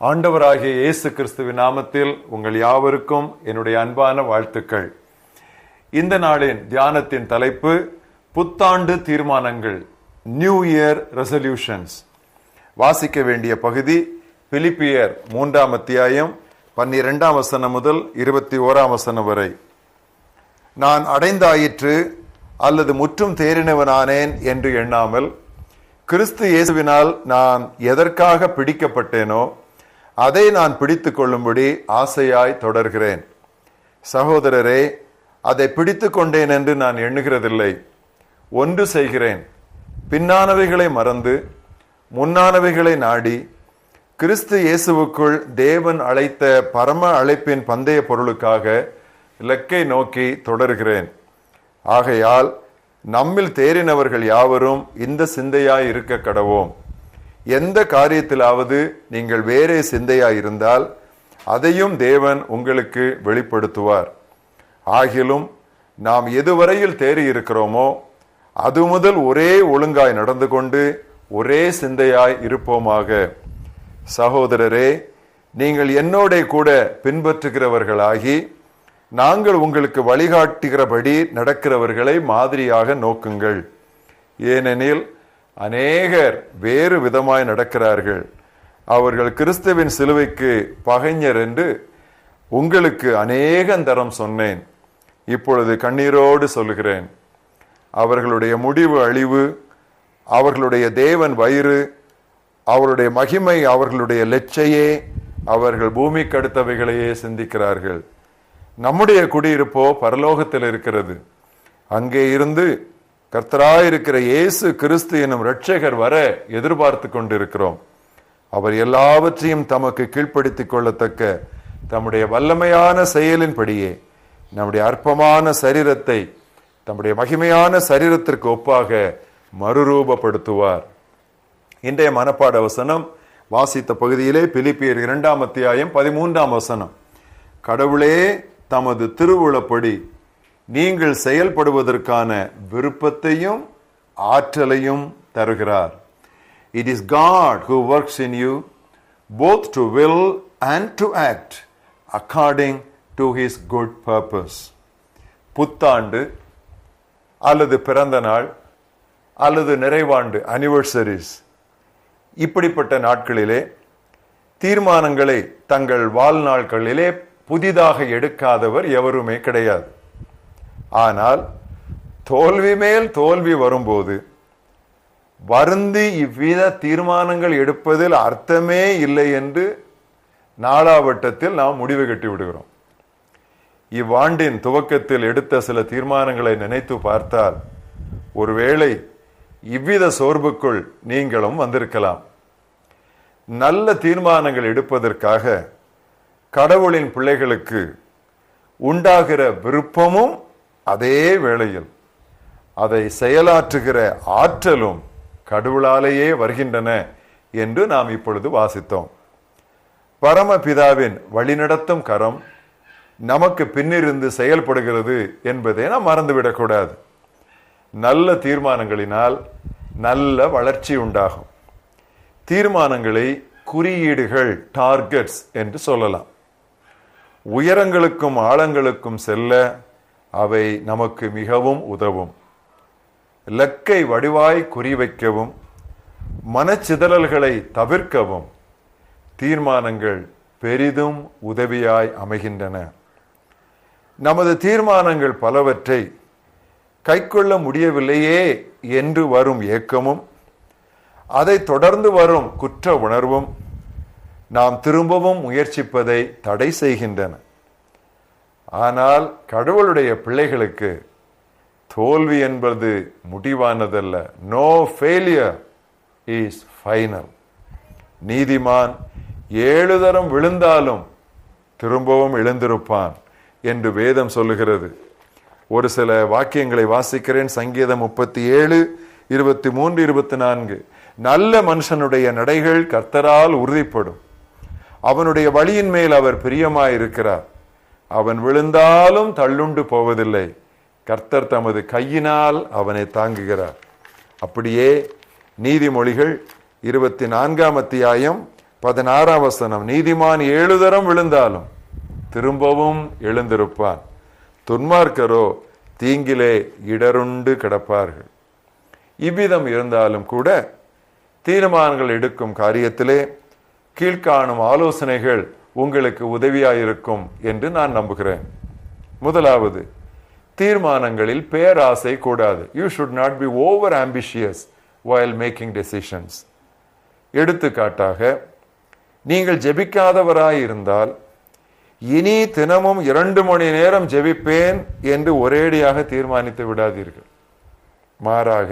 ஆண்டவராகிய இயேசு கிறிஸ்துவின் நாமத்தில் உங்கள் யாவருக்கும் என்னுடைய அன்பான வாழ்த்துக்கள். இந்த நாளின் தியானத்தின் தலைப்பு புத்தாண்டு தீர்மானங்கள், நியூ இயர் ரெசல்யூஷன்ஸ். வாசிக்க வேண்டிய பகுதி பிலிப்பியர் 3ஆம் அத்தியாயம் 12ஆம் வசனம் முதல் 21ஆம் வசனம் வரை. நான் அடைந்தாயிற்று அல்லது முற்றும் தேறினவனானேன் என்று எண்ணாமல், கிறிஸ்து இயேசுவினால் நான் எதற்காக பிடிக்கப்பட்டேனோ அதை நான் பிடித்து கொள்ளும்படி ஆசையாய் தொடர்கிறேன். சகோதரரே, அதை பிடித்து கொண்டேன் என்று நான் எண்ணுகிறதில்லை. ஒன்று செய்கிறேன், பின்னானவைகளை மறந்து முன்னானவைகளை நாடி கிறிஸ்து இயேசுவுக்குள் தேவன் அழைத்த பரம அழைப்பின் பந்தய பொருளுக்காக இலக்கை நோக்கி தொடர்கிறேன். ஆகையால் நம்மில் தேறினவர்கள் யாவரும் இந்த சிந்தையாய் இருக்க கடவோம். எந்த காரியத்திலாவது நீங்கள் வேறே சிந்தையாய் இருந்தால் அதையும் தேவன் உங்களுக்கு வெளிப்படுத்துவார். ஆகிலும் நாம் எதுவரையில் தேறி இருக்கிறோமோ அது முதல் ஒரே ஒழுங்காய் நடந்து கொண்டு ஒரே சிந்தையாய் இருப்போமாக. சகோதரரே, நீங்கள் என்னோட கூட பின்பற்றுகிறவர்களாகி நாங்கள் உங்களுக்கு வழிகாட்டுகிறபடி நடக்கிறவர்களை மாதிரியாக நோக்குங்கள். ஏனெனில் அநேகர் வேறு விதமாய் நடக்கிறார்கள். அவர்கள் கிறிஸ்துவின் சிலுவைக்கு பகைஞர் என்று உங்களுக்கு அநேகந்தரம் சொன்னேன். இப்பொழுது கண்ணீரோடு சொல்லுகிறேன். அவர்களுடைய முடிவு அழிவு, அவர்களுடைய தேவன் வயிறு, அவருடைய மகிமை அவர்களுடைய லெச்சையே. அவர்கள் பூமிக்கு அடுத்தவைகளையே சிந்திக்கிறார்கள். நம்முடைய குடியிருப்போ பரலோகத்தில் இருக்கிறது. அங்கே இருந்து கர்த்தராயிருக்கிற இயேசு கிறிஸ்து எனும் இரட்சகர் வர எதிர்பார்த்து கொண்டிருக்கிறோம். அவர் எல்லாவற்றையும் தமக்கு கீழ்ப்படுத்திக் கொள்ளத்தக்க தம்முடைய வல்லமையான செயலின்படியே நம்முடைய அற்பமான சரீரத்தை தம்முடைய மகிமையான சரீரத்திற்கு ஒப்பாக மறுரூபப்படுத்துவார். இன்றைய மனப்பாட வசனம் வாசித்த பகுதியிலே பிலிப்பியர் 2ஆம் அத்தியாயம் 13ஆம் வசனம். கடவுளே தமது திருவுளப்படி நீங்கள் செயல்படுவதற்கான விருப்பத்தையும் ஆற்றலையும் தருகிறார். It is God who works in you both to will and to act according to his good purpose. புத்தாண்டு அல்லது பிறந்த நாள் அல்லது நிறைவாண்டு anniversaries, இப்படிப்பட்ட நாட்களிலே தீர்மானங்களை தங்கள் வாழ்நாட்களிலே புதிதாக எடுக்காதவர் எவருமே கிடையாது. ஆனால் தோல்வி மேல் தோல்வி வரும்போது வருந்தி இவ்வித தீர்மானங்கள் எடுப்பதில் அர்த்தமே இல்லை என்று நாளாவட்டத்தில் நாம் முடிவு கட்டி விடுகிறோம். இவ்வாண்டின் துவக்கத்தில் எடுத்த சில தீர்மானங்களை நினைத்து பார்த்தால் ஒருவேளை இவ்வித சோர்வுக்குள் நீங்களும் வந்திருக்கலாம். நல்ல தீர்மானங்கள் எடுப்பதற்காக கடவுளின் பிள்ளைகளுக்கு உண்டாகிற விருப்பமும் அதே வேளையில் அதை செயலாற்றுகிற ஆற்றலும் கடவுளாலேயே வருகின்றன என்று நாம் இப்பொழுது வாசித்தோம். பரமபிதாவின் வழிநடத்தும் கரம் நமக்கு பின்னிருந்து செயல்படுகிறது என்பதை நாம் மறந்துவிடக்கூடாது. நல்ல தீர்மானங்களினால் நல்ல வளர்ச்சி உண்டாகும். தீர்மானங்களை குறியீடுகள், டார்கெட்ஸ் என்று சொல்லலாம். உயரங்களுக்கும் ஆழங்களுக்கும் செல்ல அவை நமக்கு மிகவும் உதவும். இலக்கை வடிவாய் குறிவைக்கவும் மனச்சிதறல்களை தவிர்க்கவும் தீர்மானங்கள் பெரிதும் உதவியாய் அமைகின்றன. நமது தீர்மானங்கள் பலவற்றை கைக்கொள்ள முடியவில்லையே என்று வரும் ஏக்கமும் அதை தொடர்ந்து வரும் குற்ற உணர்வும் நாம் திரும்பவும் முயற்சிப்பதை தடை செய்கின்றன. ஆனால் கடவுளுடைய பிள்ளைகளுக்கு தோல்வி என்பது முடிவானதல்ல. No failure is final. நீதிமான் 7 தரம் விழுந்தாலும் திரும்பவும் எழுந்திருப்பான் என்று வேதம் சொல்லுகிறது. ஒரு சில வாக்கியங்களை வாசிக்கிறேன். சங்கீதம் 37, 23, 24. நல்ல மனுஷனுடைய நடைகள் கர்த்தரால் உறுதிப்படும். அவனுடைய வழியின் மேல் அவர் பிரியமாயிருக்கிறார். அவன் விழுந்தாலும் தள்ளுண்டு போவதில்லை. கர்த்தர் தமது கையினால் அவனை தாங்குகிறார். அப்படியே நீதிமொழிகள் 24ஆம் அத்தியாயம் 16ஆம் வசனம், நீதிமான் 7 தரம் விழுந்தாலும் திரும்பவும் எழுந்திருப்பான், துன்மார்க்கரோ தீங்கிலே இடருண்டு கிடப்பார்கள். இவ்விதம் இருந்தாலும் கூட தீர்மானங்கள் எடுக்கும் காரியத்திலே கீழ்காணும் ஆலோசனைகள் உங்களுக்கு உதவியாயிருக்கும் என்று நான் நம்புகிறேன். முதலாவது, தீர்மானங்களில் பேராசை கூடாது. You should not be over ambitious while making decisions. எடுத்துக்காட்டாக, நீங்கள் ஜெபிக்காதவராய் இருந்தால் இனி தினமும் 2 மணி நேரம் ஜெபிப்பேன் என்று ஒரேடியாக தீர்மானித்து விடாதீர்கள். மாறாக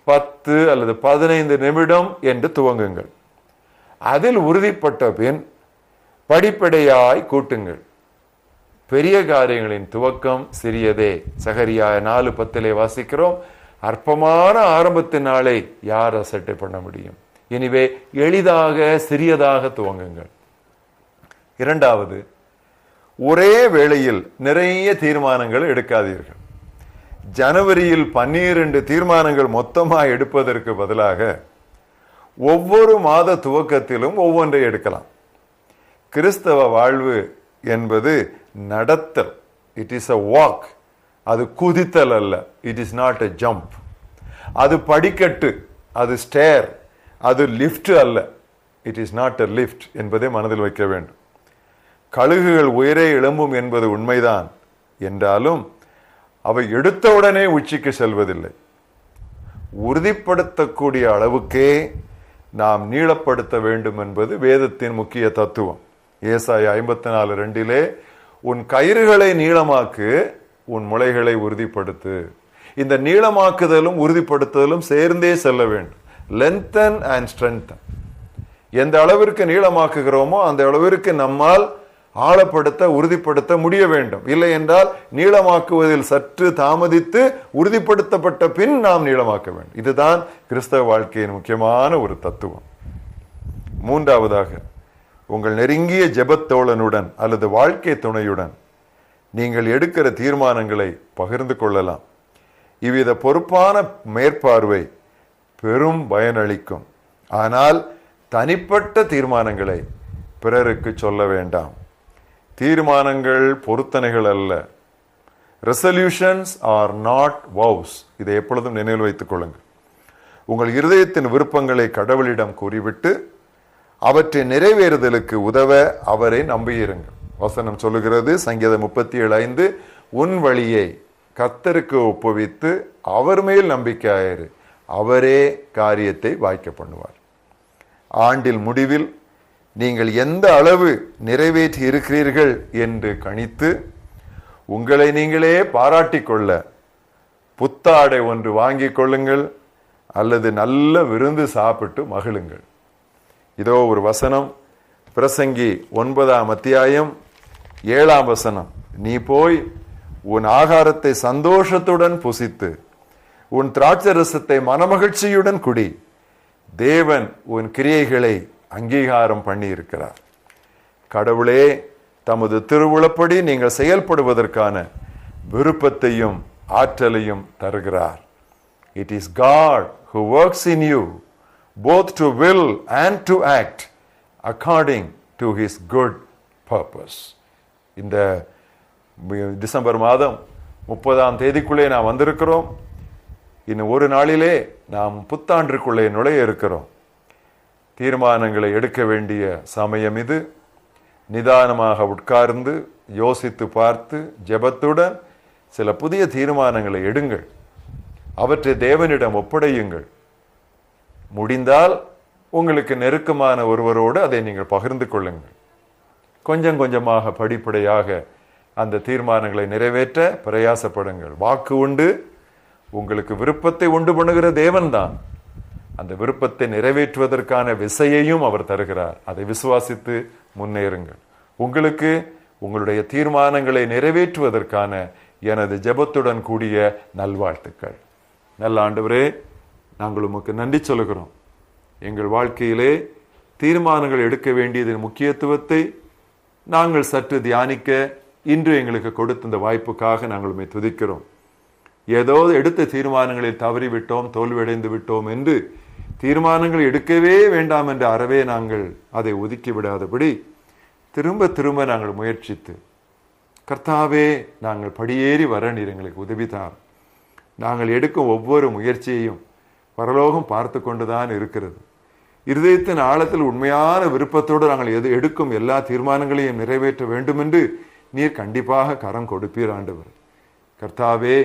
10 அல்லது 15 நிமிடம் என்று துவங்குங்கள். அதில் உறுதிப்பட்ட பின் படிப்படியாய் கூட்டுங்கள். பெரிய காரியங்களின் துவக்கம் சிறியதே. சகரியா 4:10 வாசிக்கிறோம், அற்பமான ஆரம்பத்தின் நாளை யார் அசட்டை பண்ண முடியும்? எனவே எளிதாக சிறியதாக துவங்குங்கள். இரண்டாவது, ஒரே வேளையில் நிறைய தீர்மானங்கள் எடுக்காதீர்கள். ஜனவரியில் 12 தீர்மானங்கள் மொத்தமாக எடுப்பதற்கு பதிலாக ஒவ்வொரு மாத துவக்கத்திலும் ஒவ்வொன்றை எடுக்கலாம். கிறிஸ்தவ வாழ்வு என்பது நடத்தல். It is a walk. அது குதித்தல் அல்ல. It is not a jump. அது படிக்கட்டு, அது ஸ்டேர், அது லிஃப்ட் அல்ல. It is not a lift என்பதை மனதில் வைக்க வேண்டும். கழுகுகள் உயரே எழும்பும் என்பது உண்மைதான் என்றாலும் அவை எடுத்தவுடனே உச்சிக்கு செல்வதில்லை. உறுதிப்படுத்தக்கூடிய அளவுக்கே நாம் நீளப்படுத்த வேண்டும் என்பது வேதத்தின் முக்கிய தத்துவம். ஏசாயா 54:2 உன் கயிறுகளை நீளமாக்கு, உன் முளைகளை உறுதிப்படுத்து. இந்த நீளமாக்குதலும் உறுதிப்படுத்துதலும் சேர்ந்தே செல்ல வேண்டும். லென்தன் அண்ட் ஸ்ட்ரென்தன். எந்த அளவிற்கு நீளமாக்குகிறோமோ அந்த அளவிற்கு நம்மால் ஆழப்படுத்த உறுதிப்படுத்த முடிய வேண்டும். இல்லை என்றால் நீளமாக்குவதில் சற்று தாமதித்து உறுதிப்படுத்தப்பட்ட பின் நாம் நீளமாக்க வேண்டும். இதுதான் கிறிஸ்தவ வாழ்க்கையின் முக்கியமான ஒரு தத்துவம். மூன்றாவதாக, உங்கள் நெருங்கிய ஜெபத்தோழனுடன் அல்லது வாழ்க்கை துணையுடன் நீங்கள் எடுக்கிற தீர்மானங்களை பகிர்ந்து கொள்ளலாம். இவ்வித பொறுப்பான மேற்பார்வை பெரும் பயனளிக்கும். ஆனால் தனிப்பட்ட தீர்மானங்களை பிறருக்கு சொல்ல வேண்டாம். தீர்மானங்கள் பொருத்தனைகள் அல்ல. Resolutions are not vows. இதை எப்பொழுதும் நினைவில் வைத்துக் கொள்ளுங்கள். உங்கள் இருதயத்தின் விருப்பங்களை கடவுளிடம் கூறிவிட்டு அவற்றை நிறைவேறுதலுக்கு உதவ அவரை நம்பியிருங்கள். வசனம் சொல்லுகிறது, சங்கீதம் 37:5, உன் வழியை கர்த்தருக்கு ஒப்புவித்து அவர் மேல் நம்பிக்கையாயிரு, அவரே காரியத்தை வாய்க்க பண்ணுவார். ஆண்டில் முடிவில் நீங்கள் எந்த அளவு நிறைவேற்றி இருக்கிறீர்கள் என்று கணித்து உங்களை நீங்களே பாராட்டிக் கொள்ள புத்தாடை ஒன்று வாங்கிக் கொள்ளுங்கள் அல்லது நல்ல விருந்து சாப்பிட்டு மகிழுங்கள். இதோ ஒரு வசனம், பிரசங்கி 9:7, நீ போய் உன் ஆகாரத்தை சந்தோஷத்துடன் புசித்து உன் திராட்சரசத்தை மனமகிழ்ச்சியுடன் குடி, தேவன் உன் கிரியைகளை அங்கீகாரம் பண்ணி இருக்கிறார். கடவுளே தமது திருவுளப்படி நீங்கள் செயல்படுவதற்கான விருப்பத்தையும் ஆற்றலையும் தருகிறார். It is God who works in you both to will and to act according to his good purpose. இந்த டிசம்பர் மாதம் 30ஆம் தேதிக்குள்ளே நாம் வந்திருக்கிறோம். இன்னும் ஒரு நாளிலே நாம் புத்தாண்டிற்குள்ளே நுழைய இருக்கிறோம். தீர்மானங்களை எடுக்க வேண்டிய சமயம் இது. நிதானமாக உட்கார்ந்து யோசித்து பார்த்து ஜெபத்துடன் சில புதிய தீர்மானங்களை எடுங்கள். அவற்றை தேவனிடம் ஒப்படையுங்கள். முடிந்தால் உங்களுக்கு நெருக்கமான ஒருவரோடு அதை நீங்கள் பகிர்ந்து கொள்ளுங்கள். கொஞ்சம் கொஞ்சமாக படிப்படியாக அந்த தீர்மானங்களை நிறைவேற்ற பிரயாசப்படுங்கள். வாக்கு உண்டு, உங்களுக்கு விருப்பத்தை உண்டு பண்ணுகிற தேவன்தான். அந்த விருப்பத்தை நிறைவேற்றுவதற்கான விசையையும் அவர் தருகிறார். அதை விசுவாசித்து முன்னேறுங்கள். உங்களுக்கு உங்களுடைய தீர்மானங்களை நிறைவேற்றுவதற்கான எனது ஜெபத்துடன் கூடிய நல்வாழ்த்துக்கள். நல்ல ஆண்டவரே, நாங்கள் உமக்கு நன்றி சொல்கிறோம். எங்கள் வாழ்க்கையிலே தீர்மானங்கள் எடுக்க வேண்டியதன் முக்கியத்துவத்தை நாங்கள் சற்று தியானிக்க இன்று எங்களுக்கு கொடுத்த இந்த வாய்ப்புக்காக நாங்கள் உம்மை துதிக்கிறோம். ஏதோ எடுத்த தீர்மானங்களில் தவறிவிட்டோம், தோல்வியடைந்து விட்டோம் என்று தீர்மானங்கள் எடுக்கவே வேண்டாம் என்ற அறவே நாங்கள் அதை ஒதுக்கி விடாதபடி திரும்ப திரும்ப நாங்கள் முயற்சித்து, கர்த்தாவே நாங்கள் படியேறி வர நீர் எங்களுக்கு உதவிதார். நாங்கள் எடுக்கும் ஒவ்வொரு முயற்சியையும் பரலோகம் பார்த்து கொண்டுதான் இருக்கிறது. இருதயத்தின் ஆழத்தில் உண்மையான விருப்பத்தோடு நாங்கள் எடுக்கும் எல்லா தீர்மானங்களையும் நிறைவேற்ற வேண்டும் என்று நீர் கண்டிப்பாக கரம் கொடுப்பீர் ஆண்டவர். கர்த்தாவே,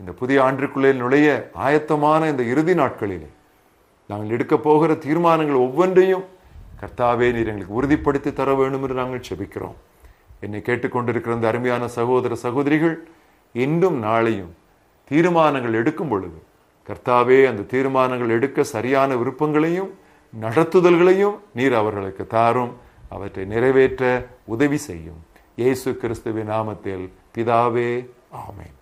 இந்த புதிய ஆண்டிற்குள்ளே நுழைய ஆயத்தமான இந்த இறுதி நாட்களிலே நாங்கள் எடுக்க போகிற தீர்மானங்கள் ஒவ்வொன்றையும் கர்த்தாவே நீர் எங்களுக்கு உறுதிப்படுத்தி தர வேண்டும் என்று நாங்கள் செபிக்கிறோம். என்னை கேட்டுக்கொண்டிருக்கிற இந்த அருமையான சகோதர சகோதரிகள் இன்றும் நாளையும் தீர்மானங்கள் எடுக்கும் பொழுது கர்த்தாவே அந்த தீர்மானங்கள் எடுக்க சரியான விருப்பங்களையும் நடத்துதல்களையும் நீர் அவர்களுக்கு தாரும். அவற்றை நிறைவேற்ற உதவி செய்யும். இயேசு கிறிஸ்துவின் நாமத்தில் பிதாவே, ஆமென்.